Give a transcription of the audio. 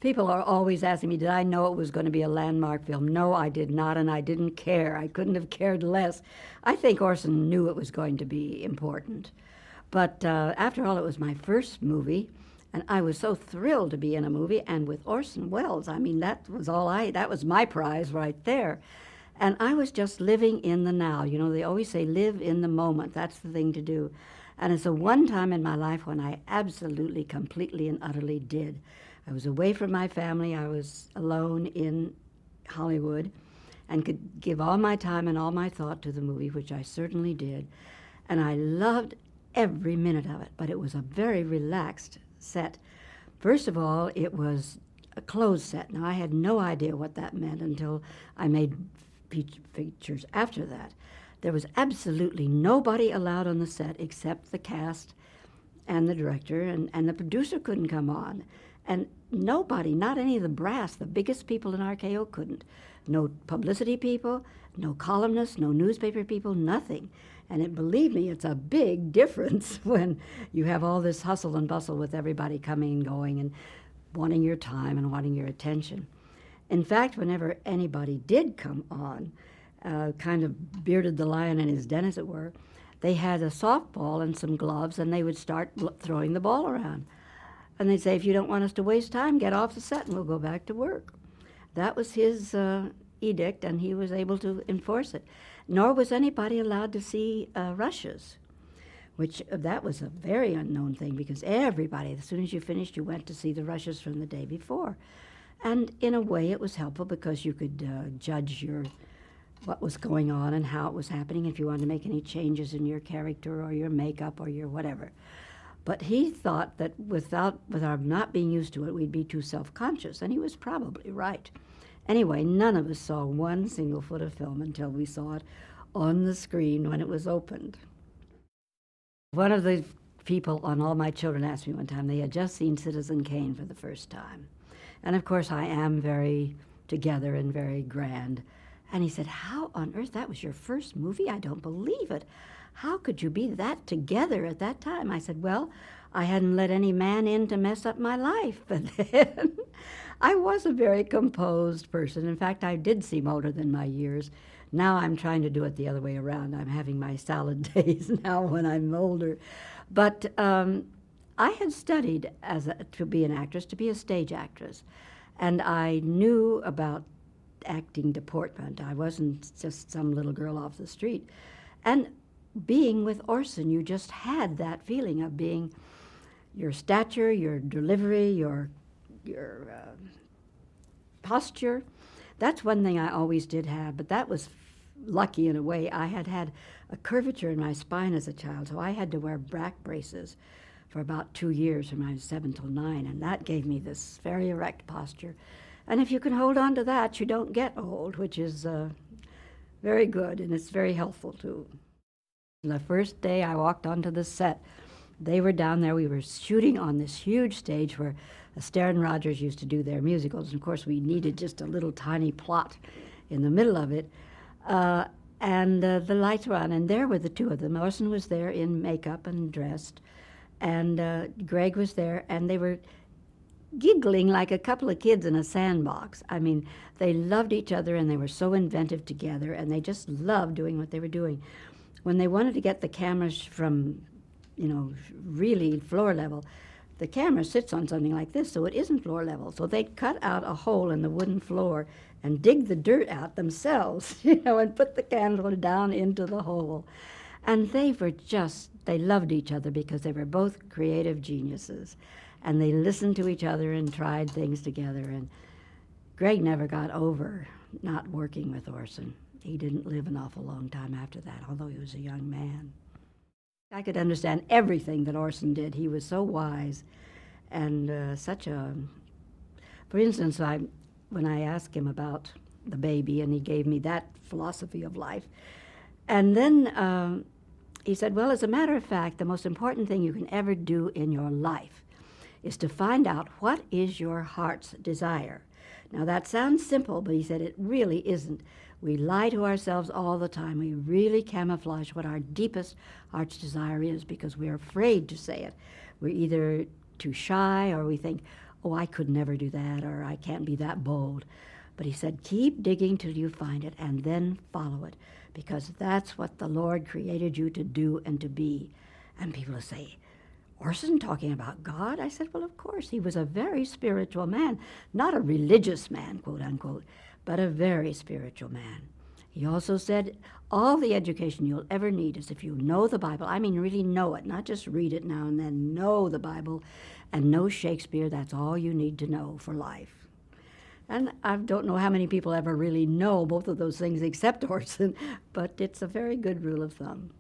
People are always asking me, did I know it was going to be a landmark film? No, I did not, and I didn't care. I couldn't have cared less. I think Orson knew it was going to be important. But after all, it was my first movie, and I was so thrilled to be in a movie, and with Orson Welles. I mean, that was my prize right there. And I was just living in the now. You know, they always say live in the moment. That's the thing to do. And it's the one time in my life when I absolutely, completely, and utterly did. I was away from my family. I was alone in Hollywood and could give all my time and all my thought to the movie, which I certainly did. And I loved every minute of it, but it was a very relaxed set. First of all, it was a closed set. Now, I had no idea what that meant until I made features after that. There was absolutely nobody allowed on the set except the cast and the director, and the producer couldn't come on. And nobody, not any of the brass, the biggest people in RKO couldn't. No publicity people, no columnists, no newspaper people, nothing. And believe me, it's a big difference when you have all this hustle and bustle with everybody coming and going and wanting your time and wanting your attention. In fact, whenever anybody did come on, kind of bearded the lion in his den, as it were, they had a softball and some gloves, and they would start throwing the ball around. And they'd say, if you don't want us to waste time, get off the set and we'll go back to work. That was his edict, and he was able to enforce it. Nor was anybody allowed to see rushes, which that was a very unknown thing, because everybody, as soon as you finished, you went to see the rushes from the day before. And in a way, it was helpful because you could judge what was going on and how it was happening, if you wanted to make any changes in your character or your makeup or your whatever. But he thought that with our not being used to it, we'd be too self-conscious, and he was probably right. Anyway, none of us saw one single foot of film until we saw it on the screen when it was opened. One of the people on All My Children asked me one time, they had just seen Citizen Kane for the first time. And of course, I am very together and very grand. And he said, how on earth, that was your first movie? I don't believe it. How could you be that together at that time? I said, well, I hadn't let any man in to mess up my life. But then I was a very composed person. In fact, I did seem older than my years. Now I'm trying to do it the other way around. I'm having my salad days now when I'm older. But I had studied to be an actress, to be a stage actress. And I knew about acting deportment. I wasn't just some little girl off the street. And being with Orson, you just had that feeling of being your stature, your delivery, your posture. That's one thing I always did have, but that was lucky in a way. I had had a curvature in my spine as a child, so I had to wear back braces for about 2 years from I was 7 till 9, and that gave me this very erect posture. And if you can hold on to that, you don't get old, which is very good, and it's very helpful too. The first day I walked onto the set, they were down there. We were shooting on this huge stage where Astaire and Rogers used to do their musicals. And of course, we needed just a little tiny plot in the middle of it. And the lights were on, and there were the two of them. Orson was there in makeup and dressed, and Greg was there, and they were giggling like a couple of kids in a sandbox. I mean, they loved each other, and they were so inventive together, and they just loved doing what they were doing. When they wanted to get the cameras from, really floor level, the camera sits on something like this, so it isn't floor level. So they'd cut out a hole in the wooden floor and dig the dirt out themselves, and put the camera down into the hole. And they loved each other because they were both creative geniuses. And they listened to each other and tried things together. And Greg never got over not working with Orson. He didn't live an awful long time after that, although he was a young man. I could understand everything that Orson did. He was so wise and for instance, when I asked him about the baby, and he gave me that philosophy of life, and then he said, well, as a matter of fact, the most important thing you can ever do in your life is to find out what is your heart's desire. Now, that sounds simple, but he said it really isn't. We lie to ourselves all the time. We really camouflage what our deepest heart's desire is because we're afraid to say it. We're either too shy, or we think, oh, I could never do that, or I can't be that bold. But he said, keep digging till you find it, and then follow it, because that's what the Lord created you to do and to be. And people will say, Orson talking about God? I said, well, of course, he was a very spiritual man, not a religious man, quote unquote, but a very spiritual man. He also said, all the education you'll ever need is if you know the Bible. I mean, really know it, not just read it now and then. Know the Bible and know Shakespeare. That's all you need to know for life. And I don't know how many people ever really know both of those things except Orson, but it's a very good rule of thumb.